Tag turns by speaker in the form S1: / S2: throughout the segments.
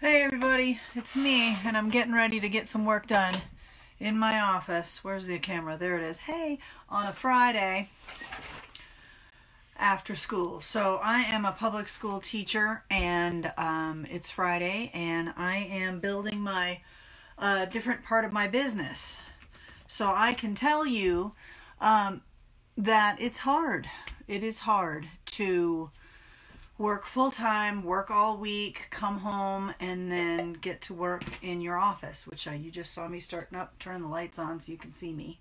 S1: Hey everybody, it's me, and I'm getting ready to get some work done in my office. Where's the camera? There it is. Hey, on a Friday after school. So I am a public school teacher, and it's Friday, and I am building my different part of my business. So I can tell you that it's hard. It is hard to work full-time, work all week, come home, and then get to work in your office, which you just saw me starting up. Turn the lights on so you can see me.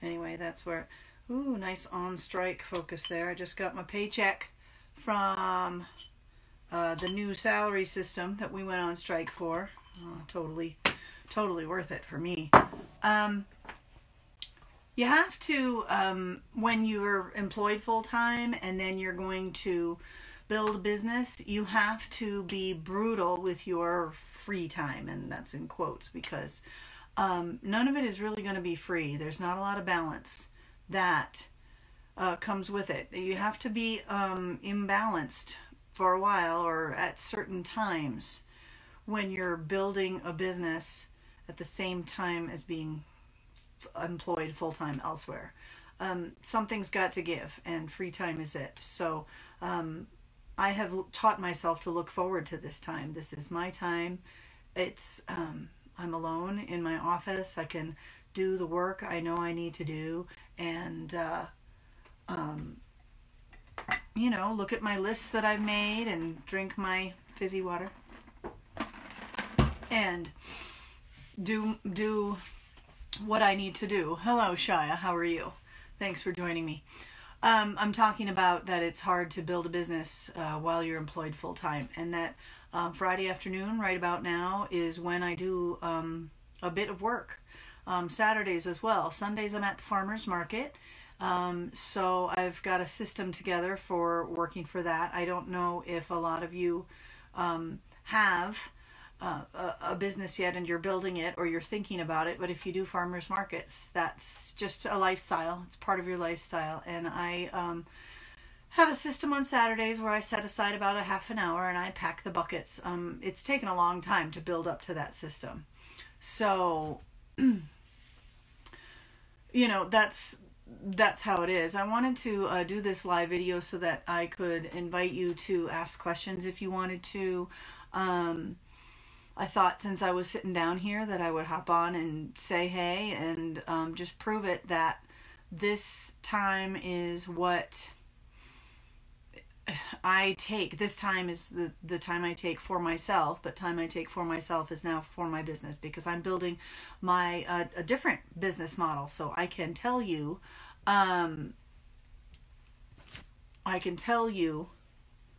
S1: Anyway, that's where, ooh, nice on-strike focus there. I just got my paycheck from the new salary system that we went on strike for. Totally worth it for me. You have to, when you're employed full-time and then you're going to build a business, you have to be brutal with your free time, and that's in quotes because none of it is really going to be free. There's not a lot of balance that comes with it. You have to be imbalanced for a while or at certain times when you're building a business at the same time as being employed full-time elsewhere. Something's got to give, and free time is it. So I have taught myself to look forward to this time. This is my time. It's I'm alone in my office. I can do the work I know I need to do, and you know, look at my lists that I've made and drink my fizzy water and do what I need to do. Hello, Shia. How are you? Thanks for joining me. I'm talking about that it's hard to build a business while you're employed full-time, and that Friday afternoon, right about now, is when I do a bit of work. Saturdays as well. Sundays I'm at the farmer's market, so I've got a system together for working for that. I don't know if a lot of you have a business yet and you're building it or you're thinking about it, but if you do farmers markets, that's just a lifestyle. It's part of your lifestyle. And I have a system on Saturdays where I set aside about a half an hour and I pack the buckets. It's taken a long time to build up to that system. So, you know, that's how it is. I wanted to do this live video so that I could invite you to ask questions if you wanted to. I thought since I was sitting down here that I would hop on and say hey and just prove it that this time is what I take. This time is the time I take for myself, but time I take for myself is now for my business because I'm building my a different business model. So I can tell you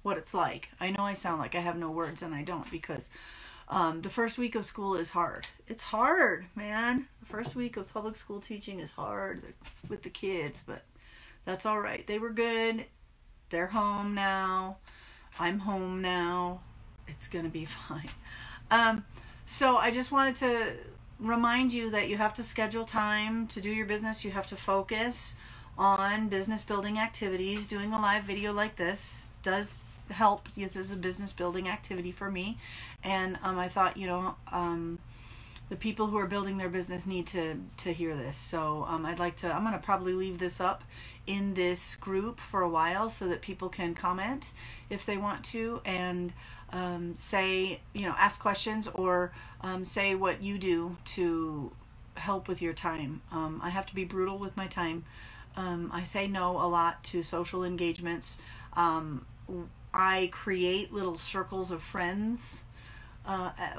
S1: what it's like. I know I sound like I have no words, and I don't, because the first week of school is hard. It's hard, man. The first week of public school teaching is hard with the kids, but that's all right. They were good. They're home now. I'm home now. It's going to be fine. So I just wanted to remind you that you have to schedule time to do your business. You have to focus on business building activities. Doing a live video like this does help. This is a business building activity for me, and I thought, you know, the people who are building their business need to hear this. So I'm going to probably leave this up in this group for a while so that people can comment if they want to, and say, you know, ask questions or say what you do to help with your time. I have to be brutal with my time. I say no a lot to social engagements. I create little circles of friends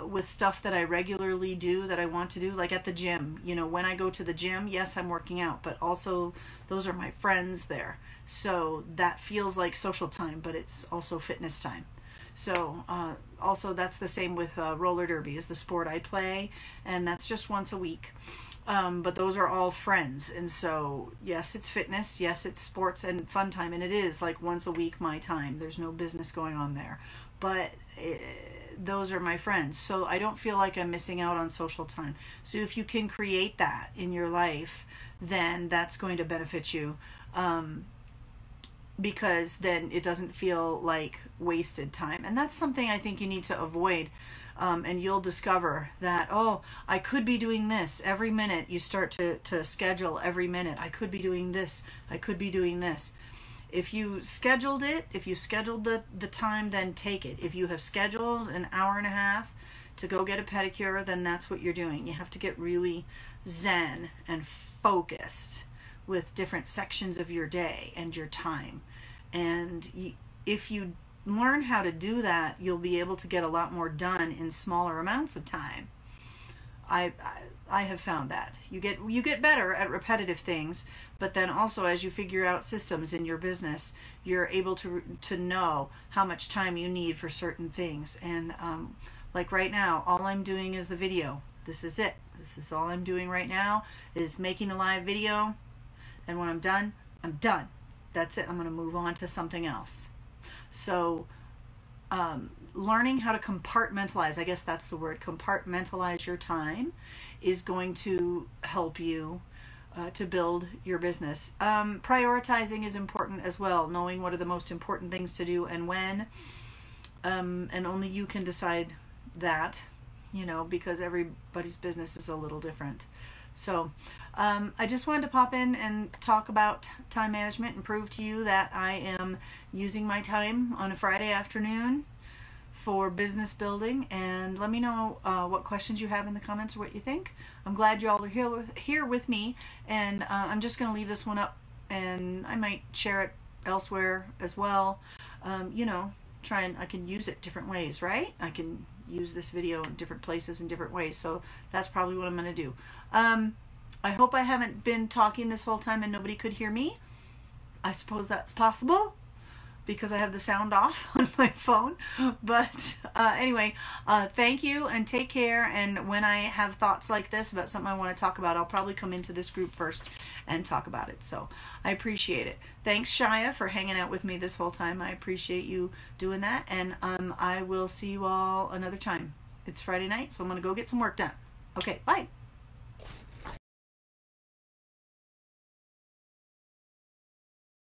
S1: with stuff that I regularly do that I want to do, like at the gym. You know, when I go to the gym, yes, I'm working out, but also those are my friends there. So that feels like social time, but it's also fitness time. So also that's the same with roller derby is the sport I play, and that's just once a week. But those are all friends, and so yes, it's fitness, yes, it's sports and fun time, and it is like once a week my time. There's no business going on there, but those are my friends, so I don't feel like I'm missing out on social time. So if you can create that in your life, then that's going to benefit you, because then it doesn't feel like wasted time, and that's something I think you need to avoid And you'll discover that, oh, I could be doing this every minute. You start to schedule every minute. I could be doing this. I could be doing this. If you scheduled it, if you scheduled the time, then take it. If you have scheduled an hour and a half to go get a pedicure, then that's what you're doing. You have to get really zen and focused with different sections of your day and your time. And if you learn how to do that, you'll be able to get a lot more done in smaller amounts of time. I have found that you get better at repetitive things, but then also as you figure out systems in your business, you're able to know how much time you need for certain things. And like right now, all I'm doing is the video. This is it. This is all I'm doing right now, is making a live video. And when I'm done, I'm done. That's it. I'm going to move on to something else. So learning how to compartmentalize, I guess that's the word, compartmentalize your time is going to help you to build your business. Prioritizing is important as well, knowing what are the most important things to do and when. And only you can decide that, you know, because everybody's business is a little different. So I just wanted to pop in and talk about time management and prove to you that I am using my time on a Friday afternoon for business building. And let me know what questions you have in the comments or what you think. I'm glad you all are here with me, and I'm just going to leave this one up, and I might share it elsewhere as well. You know, I can use it different ways, right? I can use this video in different places in different ways, so that's probably what I'm going to do. I hope I haven't been talking this whole time and nobody could hear me. I suppose that's possible because I have the sound off on my phone. But anyway, thank you and take care. And when I have thoughts like this about something I want to talk about, I'll probably come into this group first and talk about it. So I appreciate it. Thanks, Shia, for hanging out with me this whole time. I appreciate you doing that. And I will see you all another time. It's Friday night, so I'm going to go get some work done. Okay, bye.